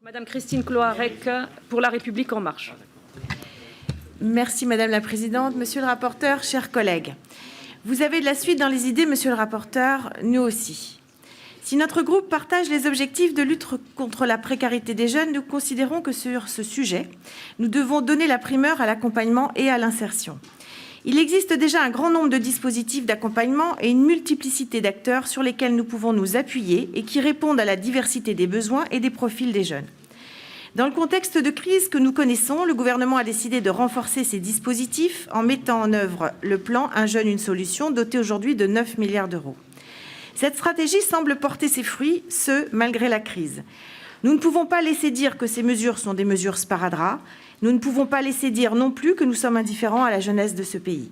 Madame Christine Cloarec, pour La République En Marche. Merci Madame la Présidente. Monsieur le rapporteur, chers collègues, vous avez de la suite dans les idées, Monsieur le rapporteur, nous aussi. Si notre groupe partage les objectifs de lutte contre la précarité des jeunes, nous considérons que sur ce sujet, nous devons donner la primeur à l'accompagnement et à l'insertion. Il existe déjà un grand nombre de dispositifs d'accompagnement et une multiplicité d'acteurs sur lesquels nous pouvons nous appuyer et qui répondent à la diversité des besoins et des profils des jeunes. Dans le contexte de crise que nous connaissons, le gouvernement a décidé de renforcer ces dispositifs en mettant en œuvre le plan Un jeune, une solution, doté aujourd'hui de 9 milliards d'euros. Cette stratégie semble porter ses fruits, ce, malgré la crise. Nous ne pouvons pas laisser dire que ces mesures sont des mesures sparadrap. Nous ne pouvons pas laisser dire non plus que nous sommes indifférents à la jeunesse de ce pays.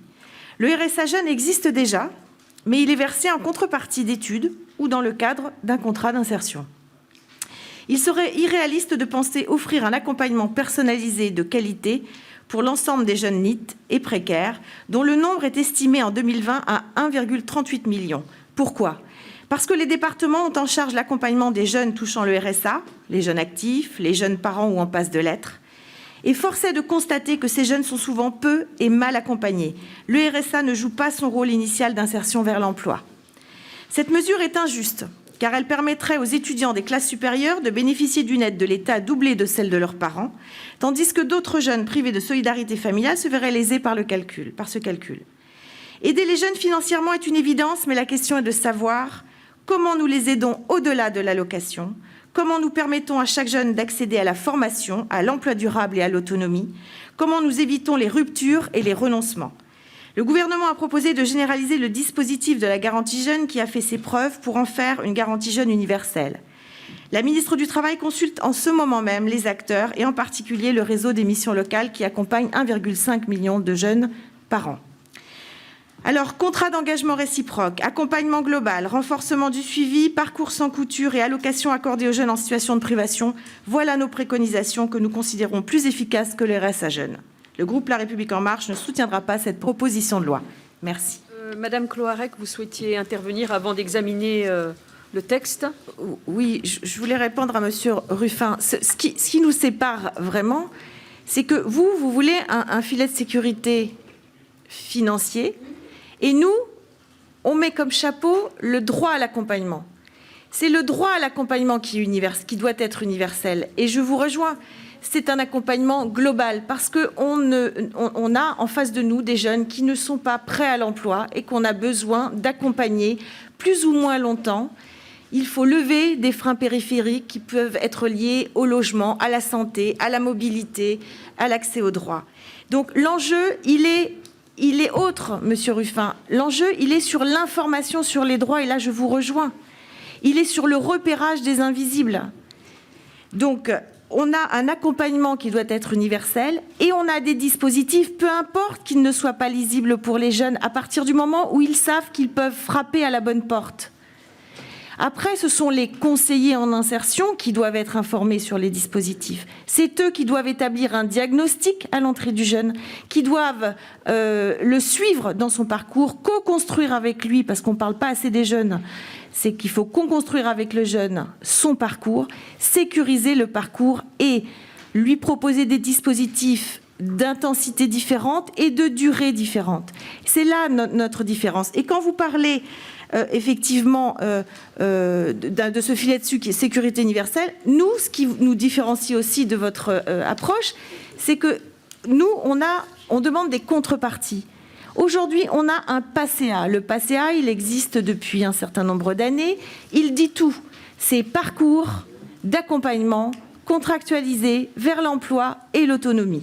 Le RSA jeune existe déjà, mais il est versé en contrepartie d'études ou dans le cadre d'un contrat d'insertion. Il serait irréaliste de penser offrir un accompagnement personnalisé de qualité pour l'ensemble des jeunes NEET et précaires, dont le nombre est estimé en 2020 à 1,38 million. Pourquoi ? Parce que les départements ont en charge l'accompagnement des jeunes touchant le RSA, les jeunes actifs, les jeunes parents ou en passe de l'être. Et force est de constater que ces jeunes sont souvent peu et mal accompagnés. Le RSA ne joue pas son rôle initial d'insertion vers l'emploi. Cette mesure est injuste, car elle permettrait aux étudiants des classes supérieures de bénéficier d'une aide de l'État doublée de celle de leurs parents, tandis que d'autres jeunes privés de solidarité familiale se verraient lésés par ce calcul. Aider les jeunes financièrement est une évidence, mais la question est de savoir comment nous les aidons au-delà de l'allocation, comment nous permettons à chaque jeune d'accéder à la formation, à l'emploi durable et à l'autonomie, comment nous évitons les ruptures et les renoncements. Le gouvernement a proposé de généraliser le dispositif de la garantie jeune qui a fait ses preuves pour en faire une garantie jeune universelle. La ministre du Travail consulte en ce moment même les acteurs et en particulier le réseau des missions locales qui accompagne 1,5 million de jeunes par an. Alors, contrat d'engagement réciproque, accompagnement global, renforcement du suivi, parcours sans couture et allocation accordée aux jeunes en situation de privation, voilà nos préconisations que nous considérons plus efficaces que le RSA jeunes. Le groupe La République En Marche ne soutiendra pas cette proposition de loi. Merci. Madame Cloarec, vous souhaitiez intervenir avant d'examiner le texte ? Oui, je voulais répondre à Monsieur Ruffin. Ce qui nous sépare vraiment, c'est que vous voulez un filet de sécurité financier. Et nous, on met comme chapeau le droit à l'accompagnement. C'est le droit à l'accompagnement qui doit être universel. Et je vous rejoins, c'est un accompagnement global parce qu'on a en face de nous des jeunes qui ne sont pas prêts à l'emploi et qu'on a besoin d'accompagner plus ou moins longtemps. Il faut lever des freins périphériques qui peuvent être liés au logement, à la santé, à la mobilité, à l'accès aux droits. Donc l'enjeu, il est autre, Monsieur Ruffin. L'enjeu, il est sur l'information sur les droits, et là, je vous rejoins. Il est sur le repérage des invisibles. Donc, on a un accompagnement qui doit être universel, et on a des dispositifs, peu importe qu'ils ne soient pas lisibles pour les jeunes, à partir du moment où ils savent qu'ils peuvent frapper à la bonne porte. Après, ce sont les conseillers en insertion qui doivent être informés sur les dispositifs. C'est eux qui doivent établir un diagnostic à l'entrée du jeune, qui doivent le suivre dans son parcours, co-construire avec lui, parce qu'on ne parle pas assez des jeunes, c'est qu'il faut co-construire avec le jeune son parcours, sécuriser le parcours et lui proposer des dispositifs d'intensité différente et de durée différente. C'est là notre différence. Et quand vous parlez effectivement de ce filet de sécurité universelle, nous, ce qui nous différencie aussi de votre approche, c'est que nous, on demande des contreparties. Aujourd'hui, on a un PACEA. Le PACEA, il existe depuis un certain nombre d'années. Il dit tout. C'est parcours d'accompagnement contractualisé vers l'emploi et l'autonomie.